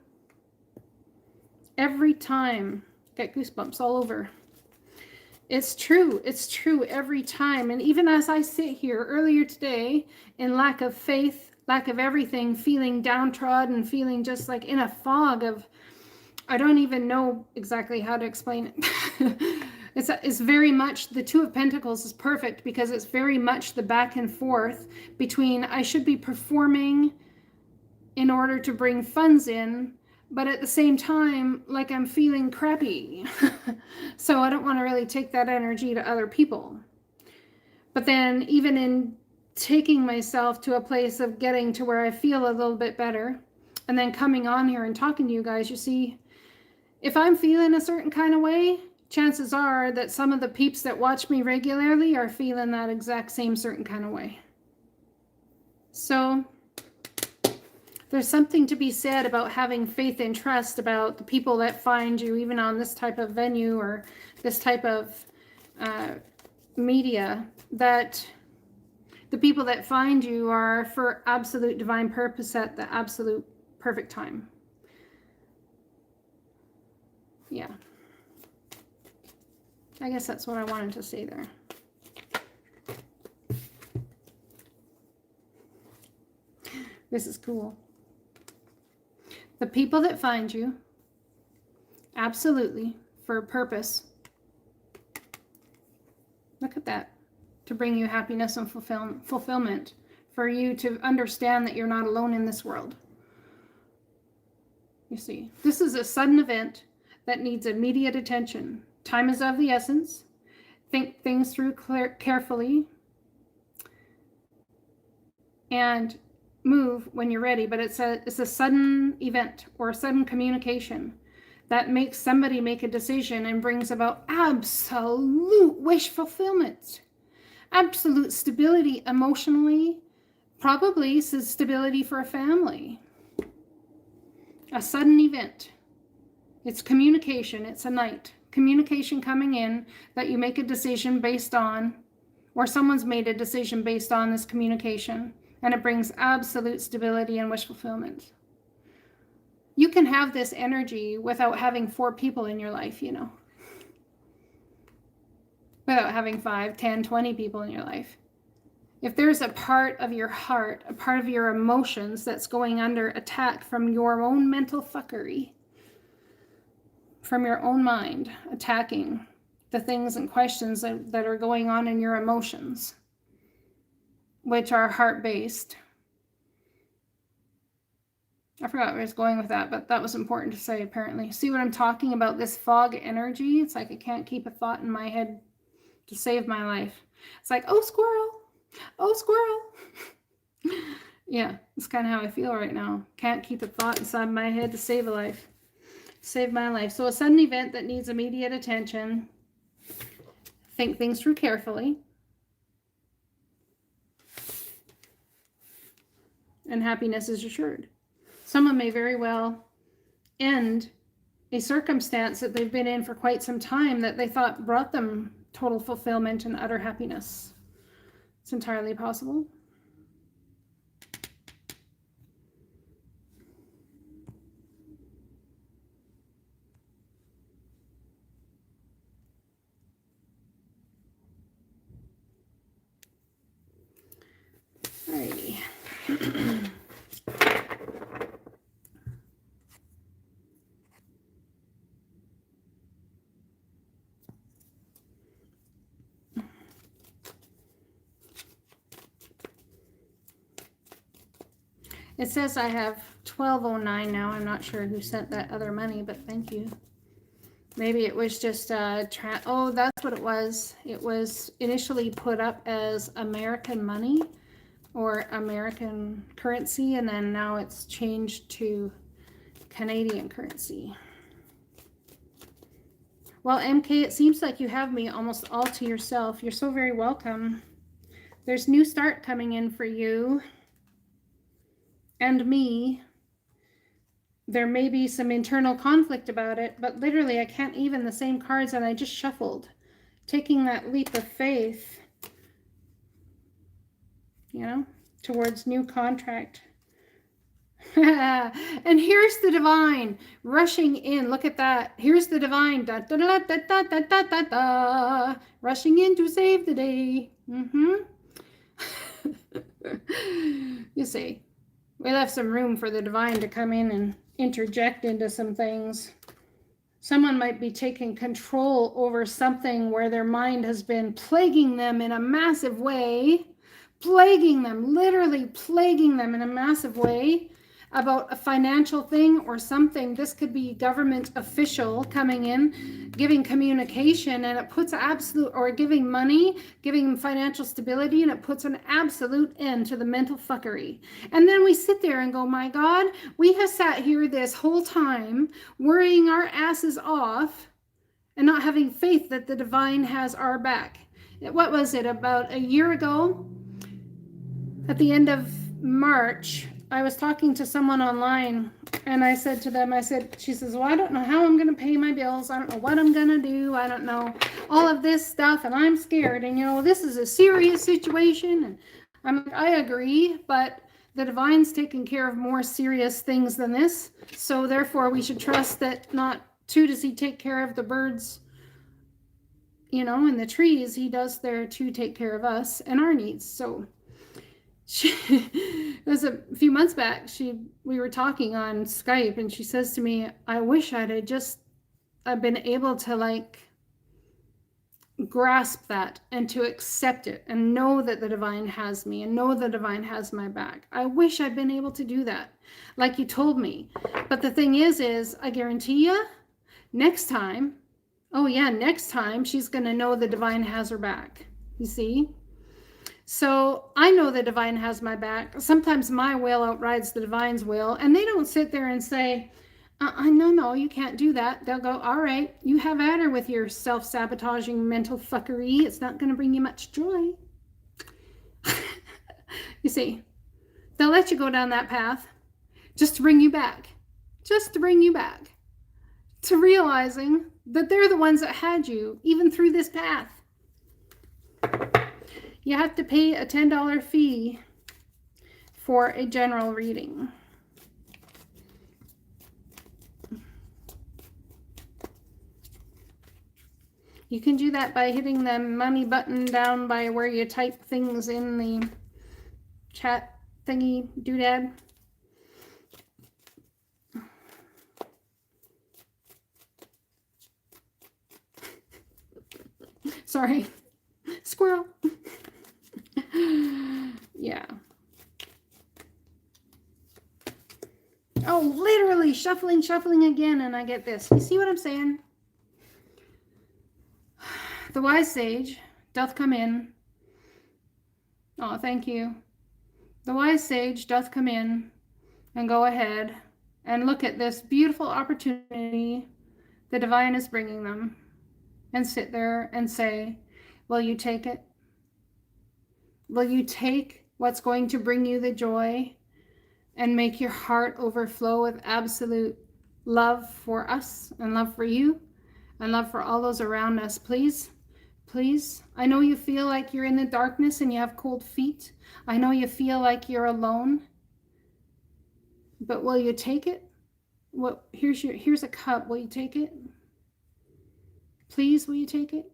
Every time. Get goosebumps all over. It's true. It's true every time. And even as I sit here earlier today in lack of faith, lack of everything, feeling downtrodden, feeling just like in a fog of, I don't even know exactly how to explain it. It's very much, the Two of Pentacles is perfect because it's very much the back and forth between I should be performing in order to bring funds in, but at the same time, like I'm feeling crappy. So I don't want to really take that energy to other people. But then even in taking myself to a place of getting to where I feel a little bit better, and then coming on here and talking to you guys, you see, if I'm feeling a certain kind of way, chances are that some of the peeps that watch me regularly are feeling that exact same certain kind of way. So there's something to be said about having faith and trust about the people that find you, even on this type of venue or this type of media, that the people that find you are for absolute divine purpose at the absolute perfect time. Yeah. I guess that's what I wanted to say there. This is cool. The people that find you, absolutely, for a purpose. Look at that. To bring you happiness and fulfillment. For you to understand that you're not alone in this world. You see, this is a sudden event that needs immediate attention. Time is of the essence. Think things through carefully. And move when you're ready. But it's a sudden event or a sudden communication that makes somebody make a decision and brings about absolute wish fulfillment. Absolute stability emotionally. Probably stability for a family. A sudden event. It's communication. It's a night. Communication coming in that you make a decision based on, or someone's made a decision based on this communication, and it brings absolute stability and wish fulfillment. You can have this energy without having 4 people in your life, you know. Without having 5, 10, 20 people in your life. If there's a part of your heart, a part of your emotions that's going under attack from your own mental fuckery, from your own mind, attacking the things and questions that are going on in your emotions, which are heart-based. I forgot where I was going with that, but that was important to say, apparently. See what I'm talking about? This fog energy? It's like I can't keep a thought in my head to save my life. It's like, oh, squirrel. Oh, squirrel. Yeah, that's kind of how I feel right now. Can't keep a thought inside my head to save a life. Save my life. So a sudden event that needs immediate attention. Think things through carefully. And happiness is assured. Someone may very well end a circumstance that they've been in for quite some time that they thought brought them total fulfillment and utter happiness. It's entirely possible. Alrighty. It says I have 1209 now. I'm not sure who sent that other money, but thank you. Maybe it was just oh, that's what it was. It was initially put up as American money or American currency, and then now it's changed to Canadian currency. Well, MK, it seems like you have me almost all to yourself. You're so very welcome. There's new start coming in for you and me. There may be some internal conflict about it, but literally I can't even the same cards that I just shuffled. Taking that leap of faith, you know, towards new contract. And here's the divine rushing in. Look at that. Here's the divine. Da, da, da, da, da, da, da, da, da, rushing in to save the day. You see, we left some room for the divine to come in and interject into some things. Someone might be taking control over something where their mind has been plaguing them in a massive way. Plaguing them, literally plaguing them in a massive way. about a financial thing or something. This could be government official coming in, giving communication, and it puts absolute, or giving money, giving financial stability, and it puts an absolute end to the mental fuckery. And then we sit there and go, my God, we have sat here this whole time worrying our asses off and not having faith that the divine has our back. What was it, about a year ago? At the end of March, I was talking to someone online, and I said to them, she says, well, I don't know how I'm going to pay my bills. I don't know what I'm going to do. I don't know all of this stuff, and I'm scared. And, this is a serious situation. And I agree, but the divine's taking care of more serious things than this. So therefore, we should trust that not too does he take care of the birds, and the trees. He does there to take care of us and our needs. So it was a few months back, we were talking on Skype, and she says to me, I wish I'd been able to grasp that and to accept it and know that the divine has me and know the divine has my back. I wish I'd been able to do that like you told me. But the thing is I guarantee you, next time she's going to know the divine has her back. You see? So I know the divine has my back. Sometimes my will outrides the divine's will, and they don't sit there and say, no, you can't do that. They'll go, all right, you have at her with your self-sabotaging mental fuckery. It's not going to bring you much joy. You see, they'll let you go down that path just to bring you back, to realizing that they're the ones that had you even through this path. You have to pay a $10 fee for a general reading. You can do that by hitting the money button down by where you type things in the chat thingy doodad. Sorry, squirrel. Yeah. Oh, literally shuffling again, and I get this. You see what I'm saying? The wise sage doth come in. Oh, thank you. The wise sage doth come in and go ahead and look at this beautiful opportunity the divine is bringing them and sit there and say, will you take it? Will you take what's going to bring you the joy and make your heart overflow with absolute love for us and love for you and love for all those around us? Please, please. I know you feel like you're in the darkness and you have cold feet. I know you feel like you're alone. But will you take it? Well, here's a cup. Will you take it? Please, will you take it?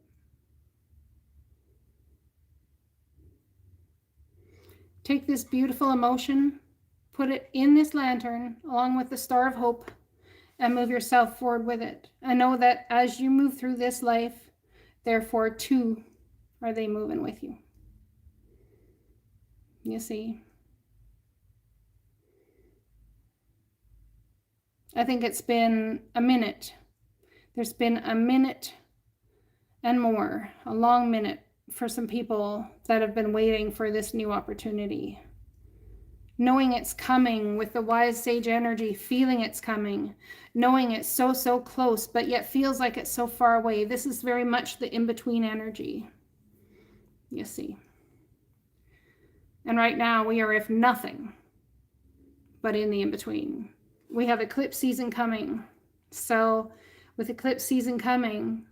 Take this beautiful emotion, put it in this lantern along with the Star of Hope, and move yourself forward with it. I know that as you move through this life, therefore too are they moving with you. You see? I think it's been a minute. There's been a minute and more, a long minute for some people that have been waiting for this new opportunity. Knowing it's coming with the wise sage energy, feeling it's coming, knowing it's so close, but yet feels like it's so far away. This is very much the in-between energy, you see. And right now we are, if nothing, but in the in-between. We have eclipse season coming. So with eclipse season coming,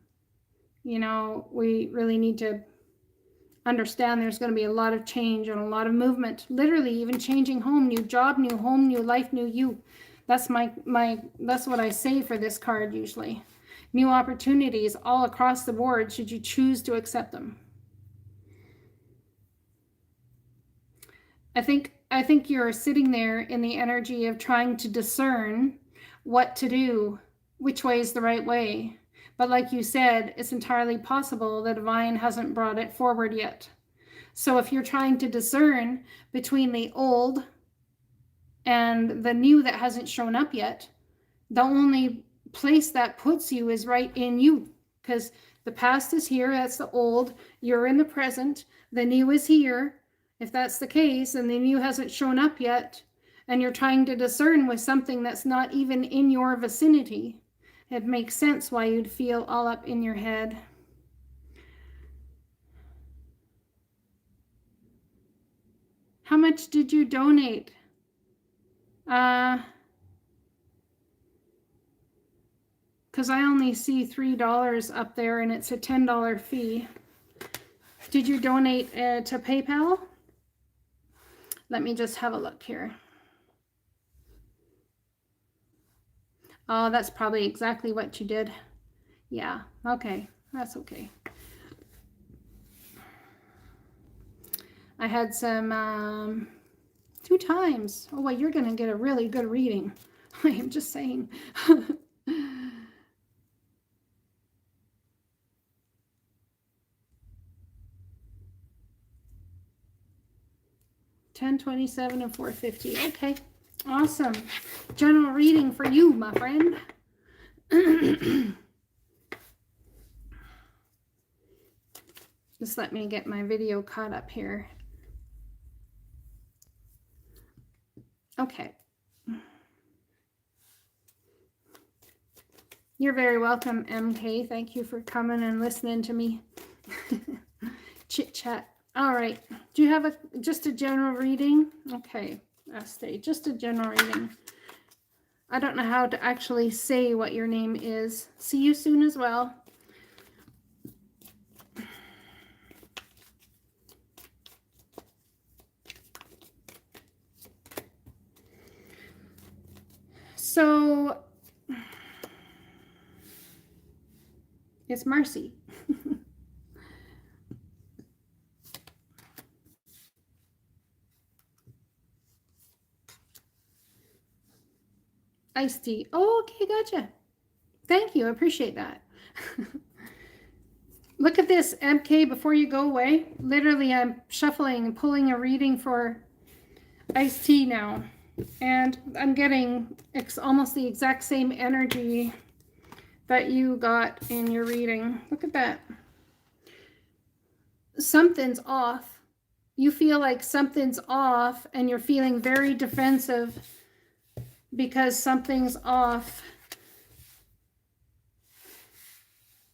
we really need to understand there's going to be a lot of change and a lot of movement, literally even changing home, new job, new home, new life, new you. That's that's what I say for this card usually. New opportunities all across the board, should you choose to accept them. I think you're sitting there in the energy of trying to discern what to do, which way is the right way. But like you said, it's entirely possible the divine hasn't brought it forward yet. So if you're trying to discern between the old And the new that hasn't shown up yet, the only place that puts you is right in you, because the past is here, that's the old, you're in the present, the new is here. If that's the case and the new hasn't shown up yet, and you're trying to discern with something that's not even in your vicinity, it makes sense why you'd feel all up in your head. How much did you donate? Because I only see $3 up there and it's a $10 fee. Did you donate to PayPal? Let me just have a look here. Oh, that's probably exactly what you did. Yeah, okay, that's okay. I had some 2 times. Oh, well, you're gonna get a really good reading. I am just saying. $10.27 and $4.50. Okay, awesome. General reading for you, my friend. Just let me get my video caught up here. Okay. You're very welcome, MK. Thank you for coming and listening to me. Chit chat. All right. Do you have just a general reading? Okay. I'll stay. Just a general reading. I don't know how to actually say what your name is. See you soon as well. So it's Marcy. Iced tea. Oh, okay, gotcha. Thank you. I appreciate that. Look at this, MK, before you go away. Literally, I'm shuffling and pulling a reading for iced tea now. And I'm getting almost the exact same energy that you got in your reading. Look at that. Something's off. You feel like something's off and you're feeling very defensive because something's off.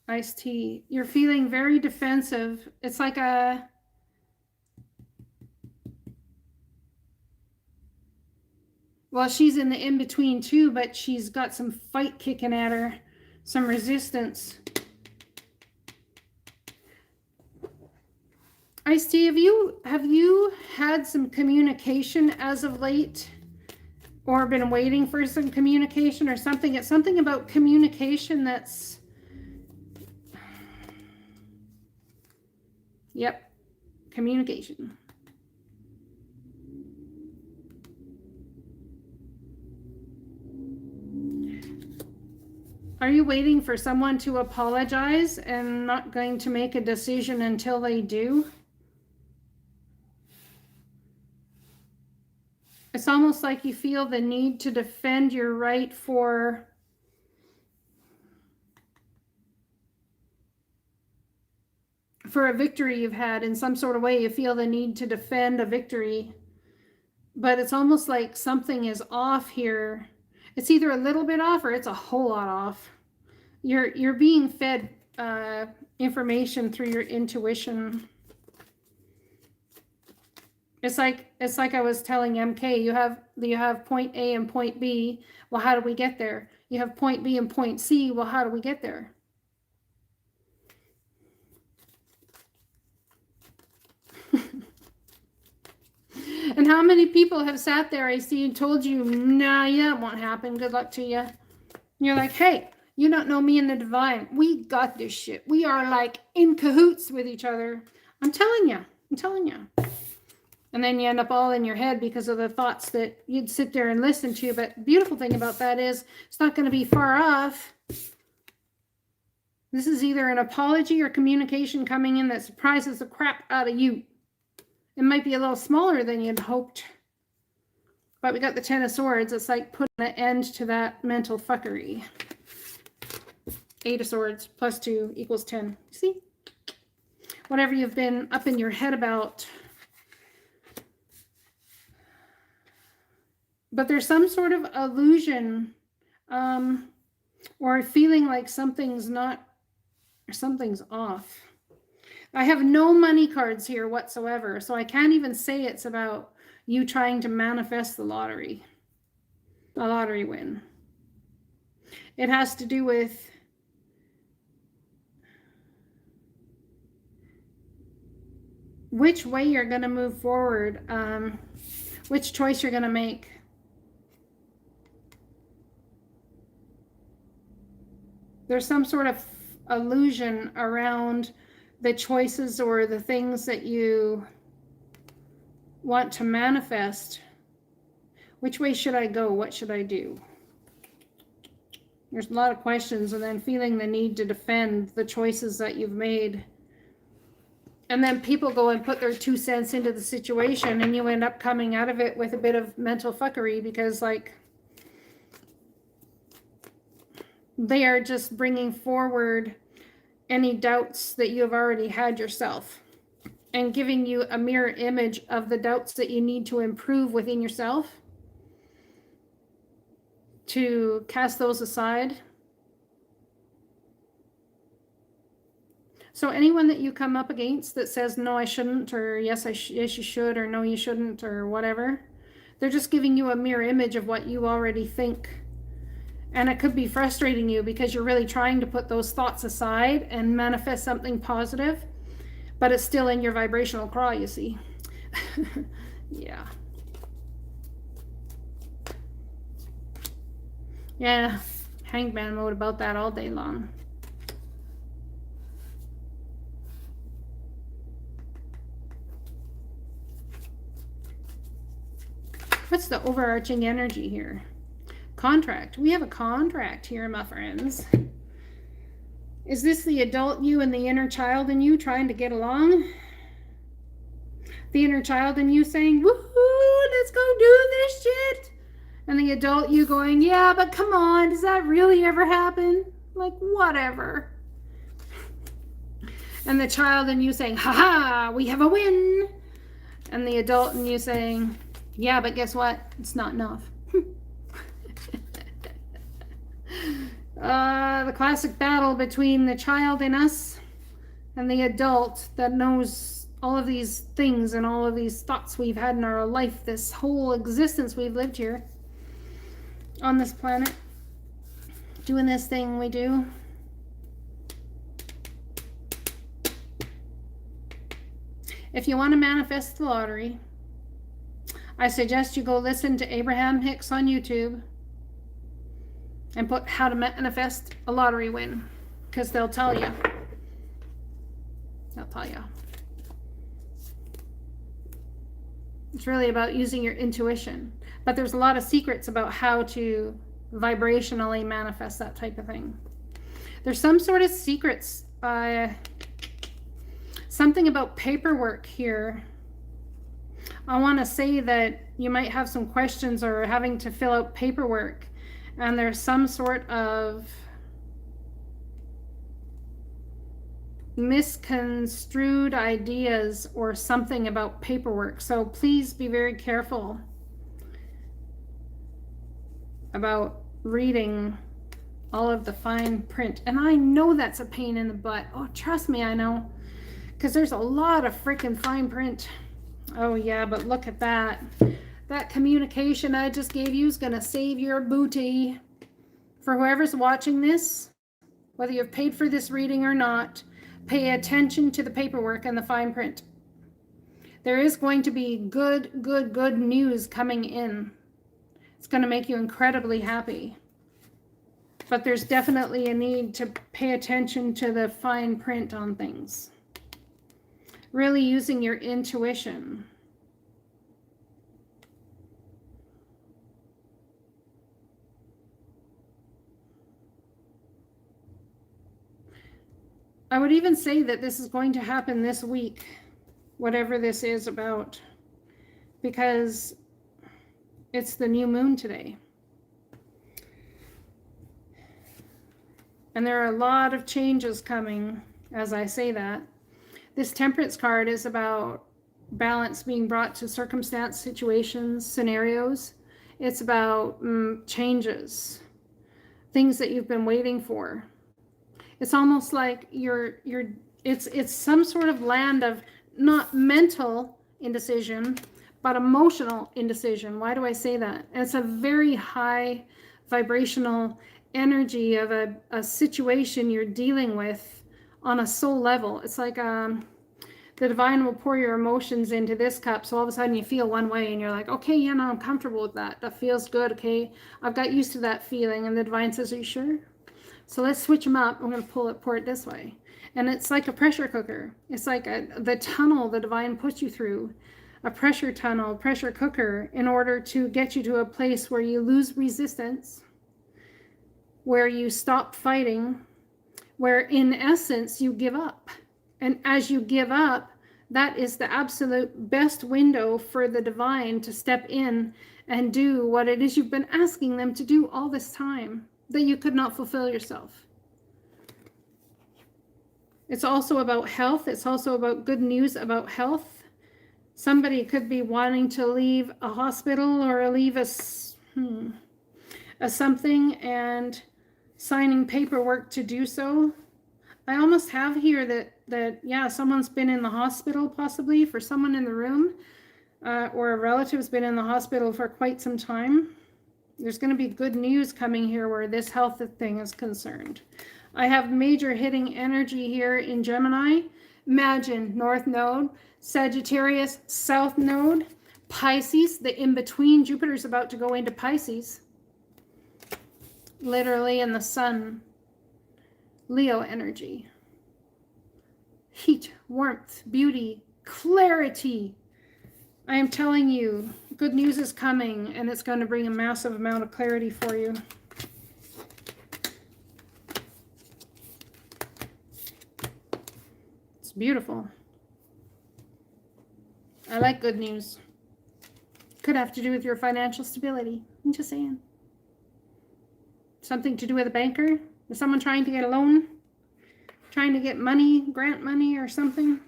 Iced tea. You're feeling very defensive. It's like a... Well, she's in the in-between too, but she's got some fight kicking at her. Some resistance. Iced tea, have you had some communication as of late? Or been waiting for some communication or something? It's something about communication that's... Yep, communication. Are you waiting for someone to apologize and not going to make a decision until they do? It's almost like you feel the need to defend your right for a victory you've had in some sort of way. You feel the need to defend a victory, but it's almost like something is off here. It's either a little bit off or it's a whole lot off. You're being fed information through your intuition. It's like I was telling MK, you have point A and point B. Well, how do we get there? You have point B and point C. Well, how do we get there? And how many people have sat there, I see, and told you, nah, yeah, it won't happen. Good luck to you. And you're like, hey, you don't know me and the divine. We got this shit. We are like in cahoots with each other. I'm telling you. And then you end up all in your head because of the thoughts that you'd sit there and listen to. But the beautiful thing about that is it's not going to be far off. This is either an apology or communication coming in that surprises the crap out of you. It might be a little smaller than you'd hoped, But we got the 10 of Swords. It's like putting an end to that mental fuckery. 8 of Swords plus 2 equals 10. See? Whatever you've been up in your head about. But there's some sort of illusion or feeling like something's not, or something's off. I have no money cards here whatsoever, so I can't even say it's about you trying to manifest the lottery, a lottery win. It has to do with which way you're going to move forward, which choice you're going to make. There's some sort of illusion around the choices or the things that you want to manifest. Which way should I go? What should I do? There's a lot of questions, and then feeling the need to defend the choices that you've made. And then people go and put their 2 cents into the situation, and you end up coming out of it with a bit of mental fuckery because, like, they are just bringing forward any doubts that you have already had yourself and giving you a mirror image of the doubts that you need to improve within yourself, to cast those aside. So anyone that you come up against that says, no, I shouldn't, or yes, yes, you should, or no, you shouldn't, or whatever, they're just giving you a mirror image of what you already think. And it could be frustrating you because you're really trying to put those thoughts aside and manifest something positive, but it's still in your vibrational craw, you see. Yeah. Yeah, hangman mode about that all day long. What's the overarching energy here? Contract. We have a contract here, my friends. Is this the adult you and the inner child in you trying to get along? The inner child in you saying, woohoo, let's go do this shit. And the adult you going, yeah, but come on, does that really ever happen? Like, whatever. And the child in you saying, haha, we have a win. And the adult in you saying, yeah, but guess what? It's not enough. The classic battle between the child in us and the adult that knows all of these things and all of these thoughts we've had in our life, this whole existence we've lived here on this planet, doing this thing we do. If you want to manifest the lottery, I suggest you go listen to Abraham Hicks on YouTube and put how to manifest a lottery win, because they'll tell you. They'll tell you. It's really about using your intuition. But there's a lot of secrets about how to vibrationally manifest that type of thing. There's some sort of secrets. Something about paperwork here. I want to say that you might have some questions or having to fill out paperwork. And there's some sort of misconstrued ideas or something about paperwork. So please be very careful about reading all of the fine print. And I know that's a pain in the butt. Oh, trust me, I know. Because there's a lot of freaking fine print. Oh yeah, but look at that. That communication I just gave you is going to save your booty. For whoever's watching this, whether you've paid for this reading or not, pay attention to the paperwork and the fine print. There is going to be good news coming in. It's going to make you incredibly happy. But there's definitely a need to pay attention to the fine print on things. Really using your intuition. I would even say that this is going to happen this week, whatever this is about, because It's the new moon today. And there are a lot of changes coming as I say that. This Temperance card is about balance being brought to circumstance, situations, scenarios. It's about changes, things that you've been waiting for. It's almost like it's some sort of land of not mental indecision, but emotional indecision. Why do I say that? It's a very high vibrational energy of a situation you're dealing with on a soul level. It's like the divine will pour your emotions into this cup, so all of a sudden you feel one way and you're like, okay, yeah, no, I'm comfortable with that. That feels good. Okay, I've got used to that feeling. And the divine says, are you sure? So let's switch them up. I'm going to pour it this way. And it's like a pressure cooker. It's like the tunnel the divine puts you through, a pressure tunnel, pressure cooker, in order to get you to a place where you lose resistance, where you stop fighting, where in essence you give up. And as you give up, that is the absolute best window for the divine to step in and do what it is you've been asking them to do all this time, that you could not fulfill yourself. It's also about health. It's also about good news about health. Somebody could be wanting to leave a hospital or leave a something and signing paperwork to do so. I almost have here that yeah, someone's been in the hospital, possibly for someone in the room, or a relative's been in the hospital for quite some time. There's going to be good news coming here where this health thing is concerned. I have major hitting energy here in Gemini. Imagine North Node, Sagittarius, South Node, Pisces, the in-between. Jupiter's about to go into Pisces. Literally in the sun. Leo energy. Heat, warmth, beauty, clarity. I am telling you, good news is coming, and it's going to bring a massive amount of clarity for you. It's beautiful. I like good news. Could have to do with your financial stability. I'm just saying. Something to do with a banker? Is someone trying to get a loan? Trying to get money, grant money or something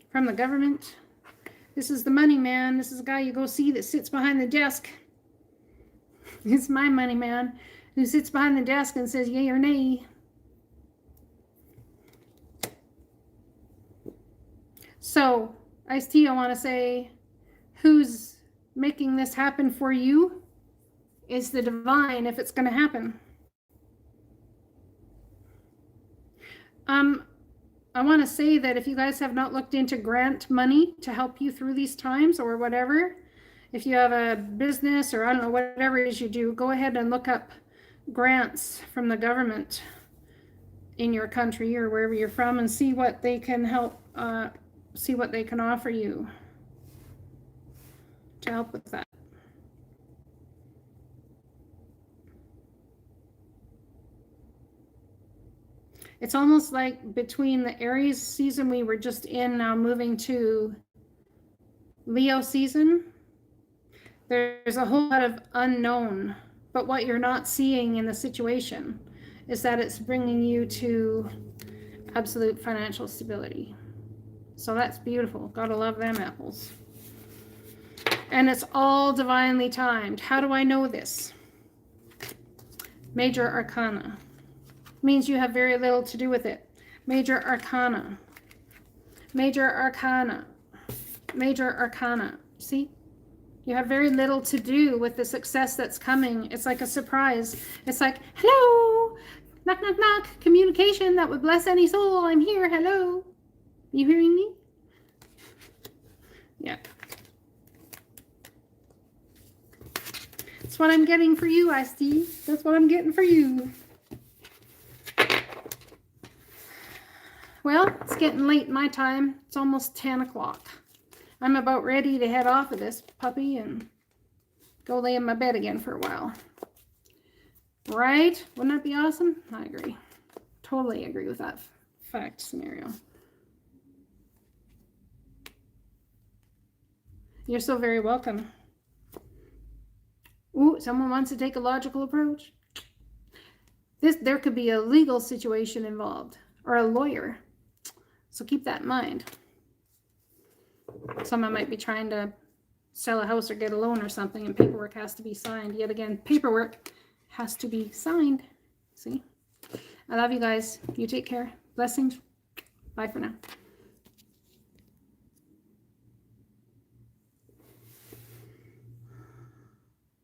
from the government? This is the money man. This is the guy you go see that sits behind the desk. It's my money man who sits behind the desk and says yay or nay. So, Ice-T, I want to say, who's making this happen for you is the divine, if it's going to happen. I want to say that if you guys have not looked into grant money to help you through these times or whatever, if you have a business or I don't know, whatever it is you do, go ahead and look up grants from the government in your country or wherever you're from and see what they can help, see what they can offer you to help with that. It's almost like between the Aries season we were just in, now moving to Leo season, there's a whole lot of unknown. But what you're not seeing in the situation is that it's bringing you to absolute financial stability. So that's beautiful. Gotta love them apples. And it's all divinely timed. How do I know this? Major Arcana. Means you have very little to do with it. Major Arcana. Major Arcana. Major Arcana. See? You have very little to do with the success that's coming. It's like a surprise. It's like, hello, knock, knock, knock, communication that would bless any soul. I'm here, hello. You hearing me? Yeah. That's what I'm getting for you, Ice-T. That's what I'm getting for you. Well, it's getting late my time. It's almost 10 o'clock. I'm about ready to head off of this puppy and go lay in my bed again for a while. Right? Wouldn't that be awesome? I agree. Totally agree with that fact scenario. You're so very welcome. Ooh, someone wants to take a logical approach. There could be a legal situation involved, or a lawyer. So keep that in mind. Someone might be trying to sell a house or get a loan or something, and paperwork has to be signed. Yet again, paperwork has to be signed. See? I love you guys. You take care. Blessings. Bye for now.